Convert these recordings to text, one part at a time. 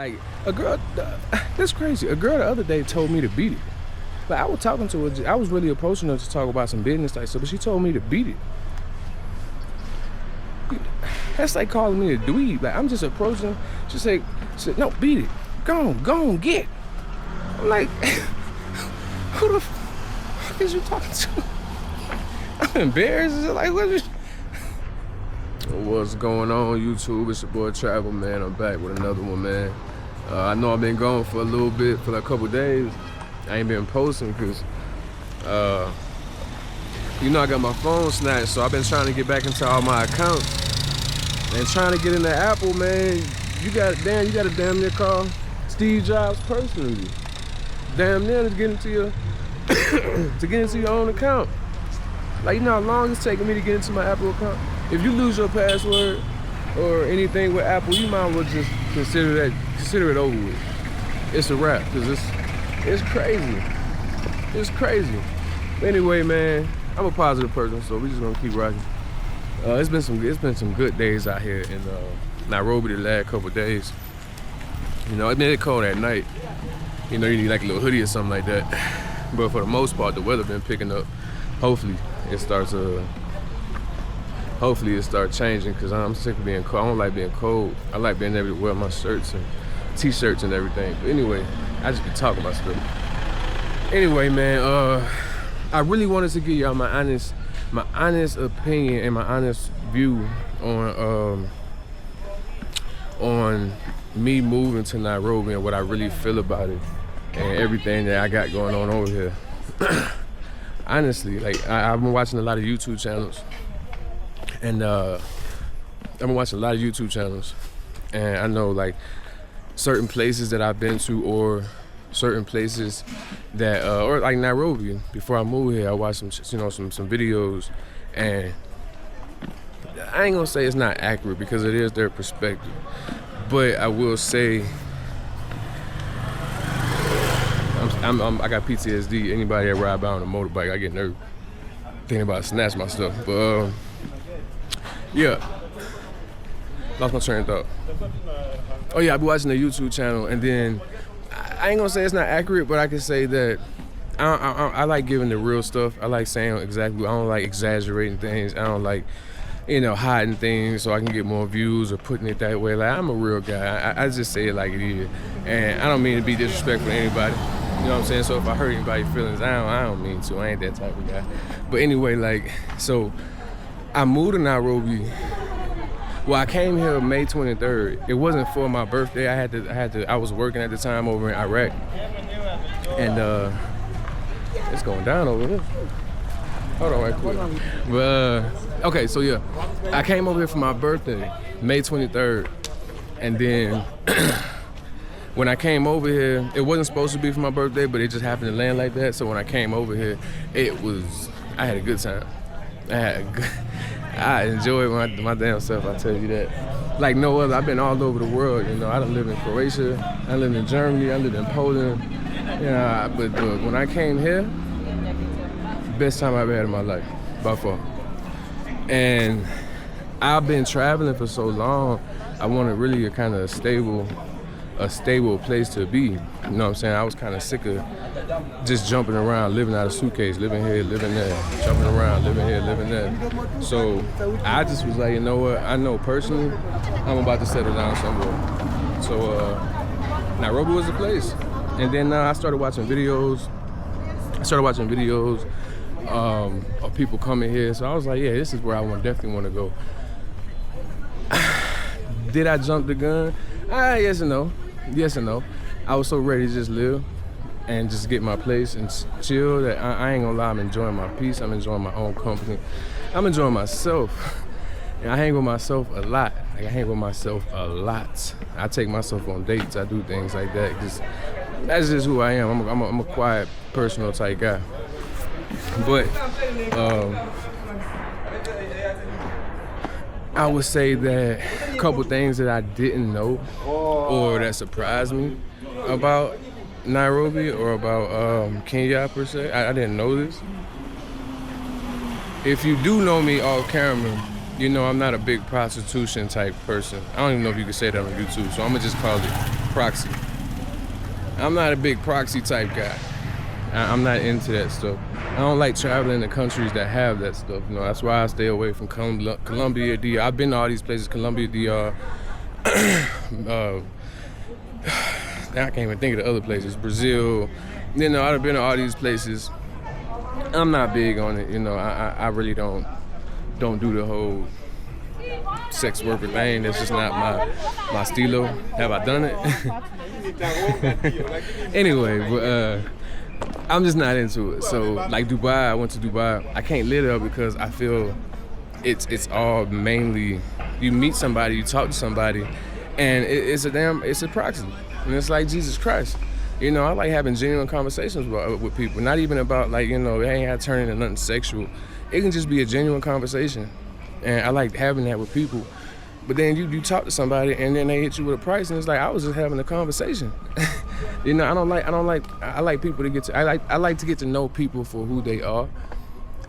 Like a girl, that's crazy. A girl the other day told me to beat it. Like I was talking to her, I was really approaching her to talk about some business type stuff, but she told me to beat it. That's like calling me a dweeb. Like I'm just approaching. She said, no, beat it. Go on, get. I'm like, who the fuck is you talking to? I'm embarrassed. Like, what's going on, YouTube? It's your boy Travel, man. I'm back with another one, man. I know I've been gone for a little bit, for like a couple days. I ain't been posting because, you know, I got my phone snatched, so I've been trying to get back into all my accounts. And trying to get into Apple, man, you got to damn near call Steve Jobs personally. Damn near to get into your to get into your own account. Like, you know how long it's taking me to get into my Apple account? If you lose your password or anything with Apple, you might as well just consider it over with. It's a wrap, because it's crazy. It's crazy. But anyway, man, I'm a positive person, so we're just gonna keep rocking. It's been some good days out here in Nairobi the last couple of days. You know, it been cold at night. You know, you need like a little hoodie or something like that. But for the most part, the weather been picking up. Hopefully it starts changing, because I'm sick of being cold. I don't like being cold. I like being able to wear my shirts and t-shirts and everything. But anyway, I just be talking about stuff. Anyway, man, I really wanted to give y'all my honest opinion and my honest view on me moving to Nairobi and what I really feel about it and everything that I got going on over here. Honestly, like I've been watching a lot of YouTube channels, and and I know like certain places that I've been to, or certain places that or like Nairobi. Before I moved here, I watched some videos, and I ain't gonna say it's not accurate because it is their perspective, but I will say I got PTSD. Anybody that ride by on a motorbike, I get nervous thinking about snatch my stuff. But yeah, lost my train of thought. Oh yeah, I be watching the YouTube channel, and then I ain't gonna say it's not accurate, but I can say that I like giving the real stuff. I like saying exactly. I don't like exaggerating things. I don't like, hiding things so I can get more views or putting it that way. Like, I'm a real guy. I just say it like it is, and I don't mean to be disrespectful to anybody. You know what I'm saying? So if I hurt anybody's feelings, I don't mean to. I ain't that type of guy. But anyway, like, so I moved to Nairobi. Well, I came here May 23rd. It wasn't for my birthday. I was working at the time over in Iraq. And it's going down over here. Hold on right quick. But okay, so yeah. I came over here for my birthday, May 23rd. And then when I came over here, it wasn't supposed to be for my birthday, but it just happened to land like that. So when I came over here, I had a good time. I enjoyed my damn self, I tell you that. Like no other. I've been all over the world, I done lived in Croatia, I lived in Germany, I lived in Poland. But when I came here, best time I've ever had in my life, by far. And I've been traveling for so long, I wanted really a kind of a stable place to be. You know what I'm saying? I was kind of sick of just jumping around, living out of suitcase, living here, living there, jumping around, living here, living there. So I just was like, you know what? I know personally, I'm about to settle down somewhere. So Nairobi was the place. And then I started watching videos. Of people coming here. So I was like, yeah, this is where I definitely want to go. Did I jump the gun? Yes and no. Yes and no. I was so ready to just live and just get my place and chill that I ain't gonna lie, I'm enjoying my peace. I'm enjoying my own company. I'm enjoying myself. And I hang with myself a lot. I take myself on dates. I do things like that because that's just who I am. I'm a quiet, personal type guy. But I would say that a couple things that I didn't know or that surprised me about Nairobi or about Kenya per se. I didn't know this. If you do know me off camera, I'm not a big prostitution type person. I don't even know if you can say that on YouTube, so I'm gonna just call it proxy. I'm not a big proxy type guy. I'm not into that stuff. I don't like traveling to countries that have that stuff. You know, that's why I stay away from Colombia, DR. I've been to all these places, Colombia, DR. I can't even think of the other places. Brazil. You know, I've been to all these places. I'm not big on it. You know, I really don't do the whole sex worker thing. That's just not my stilo. Have I done it? Anyway, but I'm just not into it. So like Dubai, I went to Dubai. I can't live there because I feel it's all mainly you meet somebody, you talk to somebody, and it's a proxy. And it's like Jesus Christ. You know, I like having genuine conversations with people. Not even about like, you know, it ain't had to turn into nothing sexual. It can just be a genuine conversation. And I like having that with people. But then you talk to somebody and then they hit you with a price and it's like I was just having a conversation. You know, I like people to get to I like to get to know people for who they are.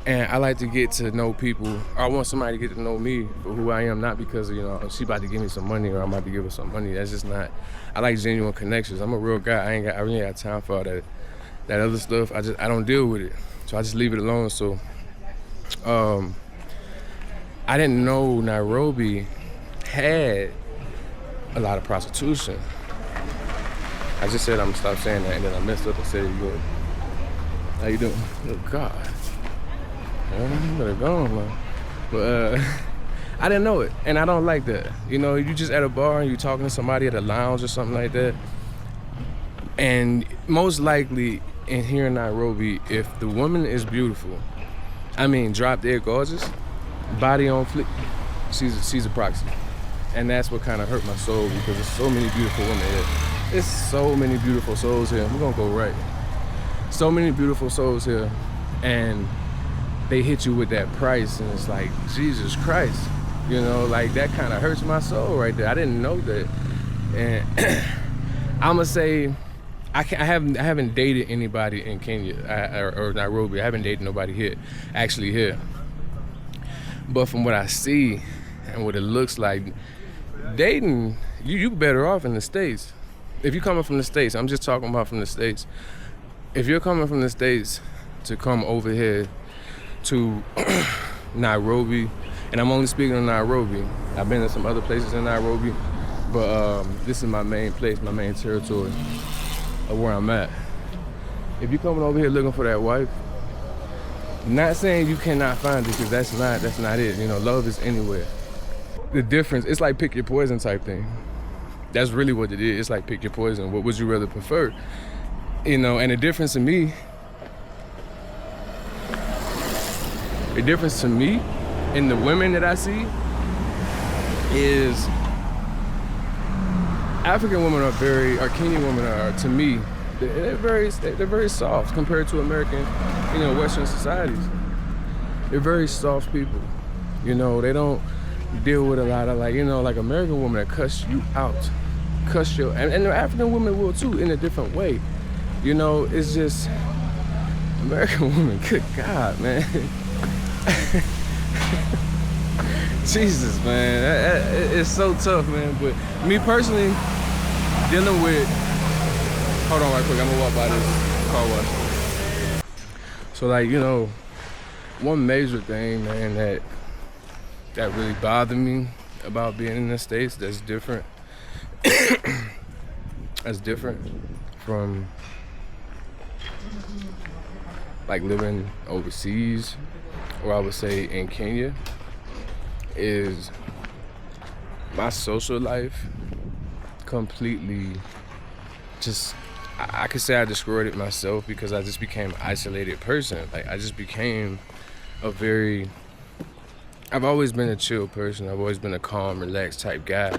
And I like to get to know people, or I want somebody to get to know me for who I am, not because, you know, she about to give me some money or I'm about to give her some money. That's just not, I like genuine connections. I'm a real guy. I really ain't got time for all that other stuff. I don't deal with it. So I just leave it alone. So I didn't know Nairobi had a lot of prostitution. I just said I'm gonna stop saying that and then I messed up and said it again. How you doing? Oh God. You better go, man. But I didn't know it, and I don't like that. You know, you just at a bar and you talking to somebody at a lounge or something like that, and most likely in here in Nairobi, if the woman is beautiful, I mean, drop dead gorgeous, body on flick, she's a proxy, and that's what kind of hurt my soul because there's so many beautiful women here. There's so many beautiful souls here. We're gonna go right. So many beautiful souls here, and they hit you with that price and it's like, Jesus Christ, you know, like that kind of hurts my soul right there. I didn't know that. And I'm gonna say I haven't dated anybody in Kenya or Nairobi. I haven't dated nobody here, actually here. But from what I see and what it looks like, dating, you better off in the States. If you're coming from the States, I'm just talking about from the States. If you're coming from the States to come over here to Nairobi, and I'm only speaking of Nairobi. I've been to some other places in Nairobi, but this is my main place, my main territory of where I'm at. If you're coming over here looking for that wife, not saying you cannot find it because that's not it. You know, love is anywhere. The difference, it's like pick your poison type thing. That's really what it is. It's like pick your poison. What would you rather prefer? You know, and the difference to me in the women that I see is African women or Kenyan women are, to me, they're very soft compared to American, you know, Western societies. They're very soft people. You know, they don't deal with a lot of like, you know, like American women that cuss you out, and the African women will too in a different way. You know, it's just American women. Good God, man. Jesus, man, it's so tough, man. But me personally, dealing with, hold on right quick, I'm gonna walk by this car wash. So like, you know, one major thing, man, that really bothered me about being in the States that's different from like living overseas, or I would say in Kenya, is my social life completely just, I could say I destroyed it myself because I just became an isolated person. Like I just became I've always been a chill person. I've always been a calm, relaxed type guy.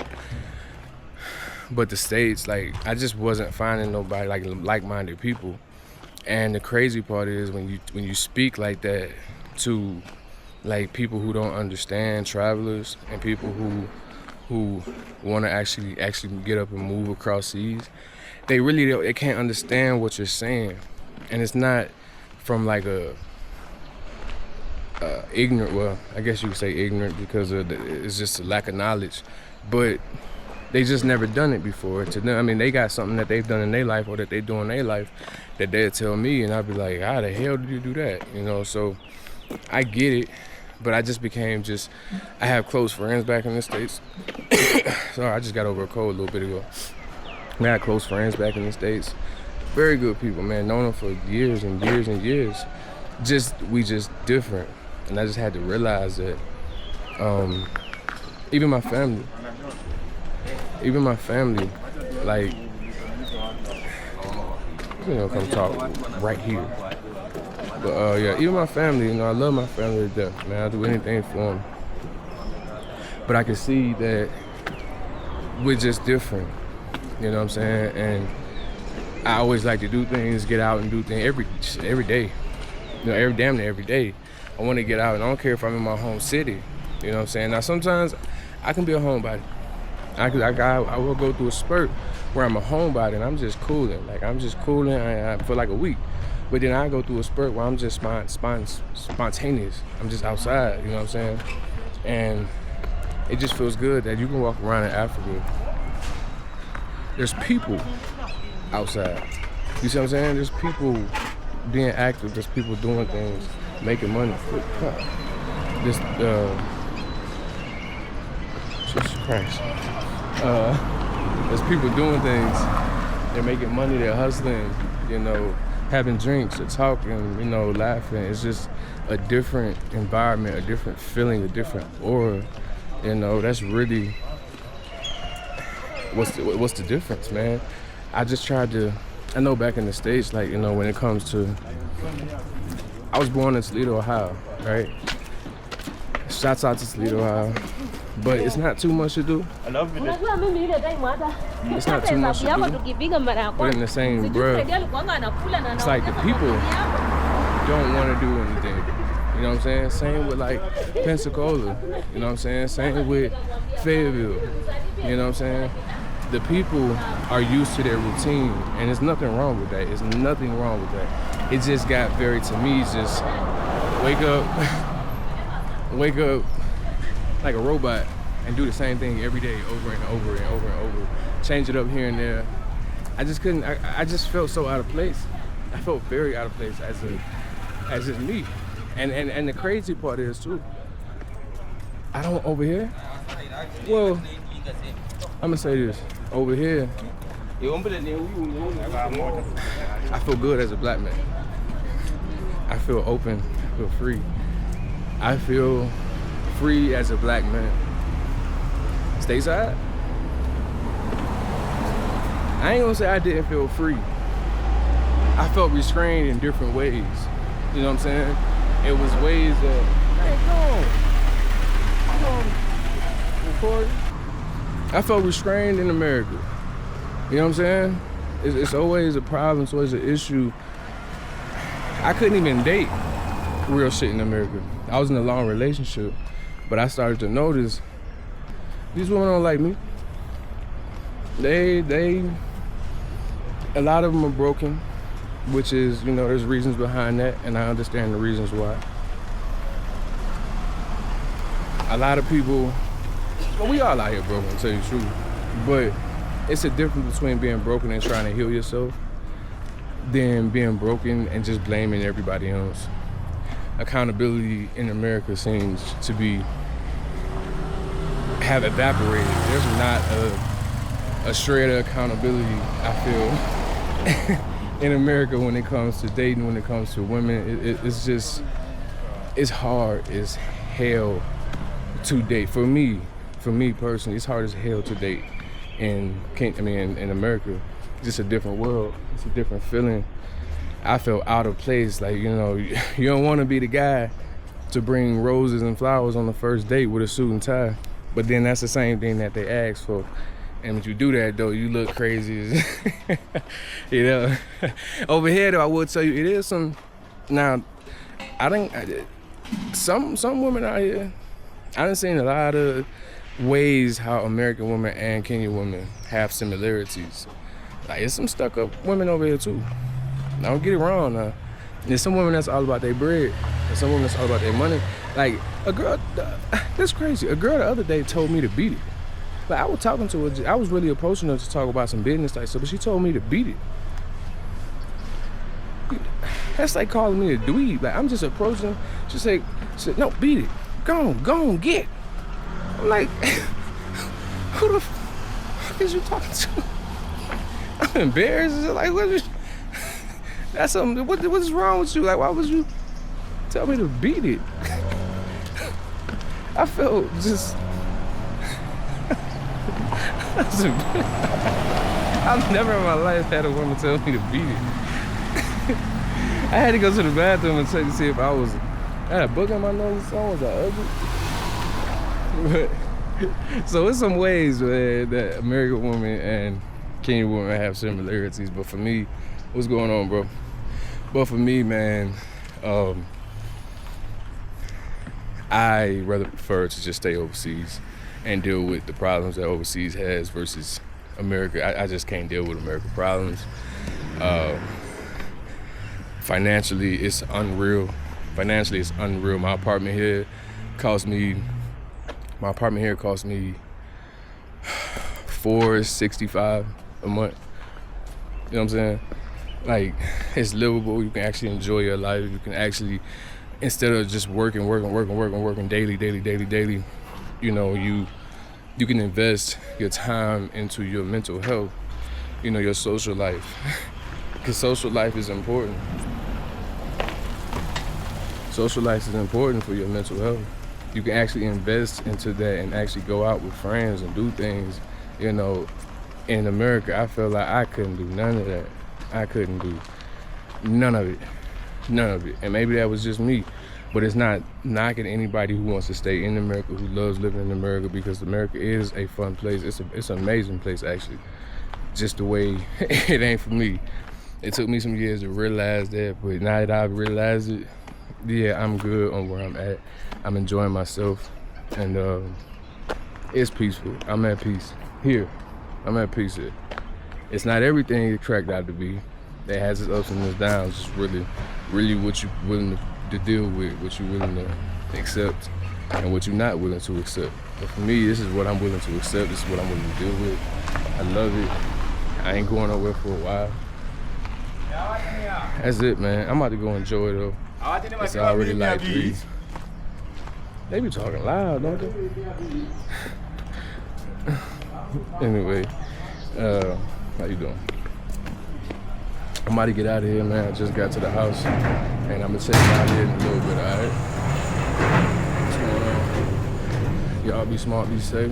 But the States, like I just wasn't finding nobody like-minded people. And the crazy part is when you speak like that to like people who don't understand travelers and people who want to actually get up and move across seas, they can't understand what you're saying. And it's not from like a ignorant, well, I guess you could say ignorant because it's just a lack of knowledge. But they just never done it before. To them, I mean, they got something that they've done in their life or that they do in their life that they'll tell me, and I'll be like, how the hell did you do that? You know, so I get it, but I just became I have close friends back in the States. Sorry, I just got over a cold a little bit ago. I had close friends back in the States. Very good people, man. Known them for years and years and years. We just different. And I just had to realize that even my family, like, you know, come talk right here. But yeah, even my family, you know, I love my family to death, man. I'll do anything for them. But I can see that we're just different, you know what I'm saying? And I always like to do things, get out and do things every day. You know, damn near every day. I want to get out, and I don't care if I'm in my home city. You know what I'm saying? Now, sometimes I can be a homebody. I will go through a spurt where I'm a homebody and I'm just cooling. Like, I'm just cooling for like a week. But then I go through a spurt where I'm just spontaneous. I'm just outside, you know what I'm saying? And it just feels good that you can walk around in Africa. There's people outside. You see what I'm saying? There's people being active. There's people doing things, making money. Jesus Christ. There's people doing things. They're making money. They're hustling. You know, having drinks, they're talking. You know, laughing. It's just a different environment, a different feeling, a different aura. You know, that's really what's the difference, man. I just tried to. I know back in the States, like, you know, when it comes to, I was born in Toledo, Ohio, right? Shouts out to Toledo, Ohio. But it's not too much to do. I love it. It's not too much to do. But in the same breath, it's like the people don't want to do anything. You know what I'm saying? Same with like Pensacola. You know what I'm saying? Same with Fayetteville. You know what I'm saying? The people are used to their routine, and there's nothing wrong with that. There's nothing wrong with that. It just got very, to me, just wake up like a robot and do the same thing every day over and over and over and over. Change it up here and there. I just couldn't, I just felt so out of place. I felt very out of place as just me. And the crazy part is too, I don't over here. Well, I'm gonna say this. Over here, I feel good as a black man. I feel open, I feel free. I feel free as a black man. Stateside, I ain't gonna say I didn't feel free. I felt restrained in different ways. You know what I'm saying? It was ways that, hey, come on, record. I felt restrained in America. You know what I'm saying? It's always a problem, it's always an issue. I couldn't even date real shit in America. I was in a long relationship, but I started to notice these women don't like me. A lot of them are broken, which is, you know, there's reasons behind that, and I understand the reasons why. A lot of people, well, we all out here broken, to tell you the truth. But it's a difference between being broken and trying to heal yourself than being broken and just blaming everybody else. Accountability in America seems to have evaporated. There's not a shred of accountability, I feel, in America when it comes to dating, when it comes to women. It's hard as hell to date. For me personally, it's hard as hell to date in America. It's just a different world. It's a different feeling. I felt out of place. Like, you know, you don't want to be the guy to bring roses and flowers on the first date with a suit and tie. But then that's the same thing that they ask for. And when you do that, though, you look crazy. You know. Over here, though, I will tell you, it is some. Now, I think some women out here, I done seen a lot of ways how American women and Kenyan women have similarities. Like, there's some stuck-up women over here, too. Now, don't get it wrong, now. There's some women that's all about their bread. There's some women that's all about their money. Like, a girl, that's crazy. A girl the other day told me to beat it. Like, I was talking to her, I was really approaching her to talk about some business type stuff, but she told me to beat it. That's like calling me a dweeb. Like, I'm just approaching. She said, no, beat it. Go on, get. I'm like, who the fuck is you talking to? I'm embarrassed. Like, what is, that's something, what is wrong with you? Like, why would you tell me to beat it? I felt just, I've never in my life had a woman tell me to beat it. I had to go to the bathroom and check to see if I had a book on my nose. Was I ugly? But, so it's some ways, man, that American women and Kenyan women have similarities. But for me, what's going on, bro? But for me, man, I rather prefer to just stay overseas and deal with the problems that overseas has versus America. I just can't deal with American problems. Financially, it's unreal. My apartment here cost me $465 a month. You know what I'm saying? Like, it's livable. You can actually enjoy your life. You can actually, instead of just working daily, you know, you can invest your time into your mental health, you know, your social life. Because social life is important. Social life is important for your mental health. You can actually invest into that and actually go out with friends and do things. You know, in America, I feel like I couldn't do none of that. I couldn't do none of it. And maybe that was just me. But it's not knocking anybody who wants to stay in America, who loves living in America, because America is a fun place. It's an amazing place, actually. Just the way it ain't for me. It took me some years to realize that, but now that I've realized it, yeah, I'm good on where I'm at. I'm enjoying myself, and it's peaceful. I'm at peace here. I'm at peace here. It's not everything it cracked out to be. It has its ups and its downs. It's really what you're willing to deal with, what you're willing to accept, and what you're not willing to accept. But for me, this is what I'm willing to accept. This is what I'm willing to deal with. I love it. I ain't going nowhere for a while. That's it, man. I'm about to go enjoy it, though. It's already like 3. They be talking loud, don't they? Anyway, how you doing? I'm about to get out of here, man. I just got to the house, and I'm gonna check out here in a little bit, all right? What's going on? Y'all be smart, be safe.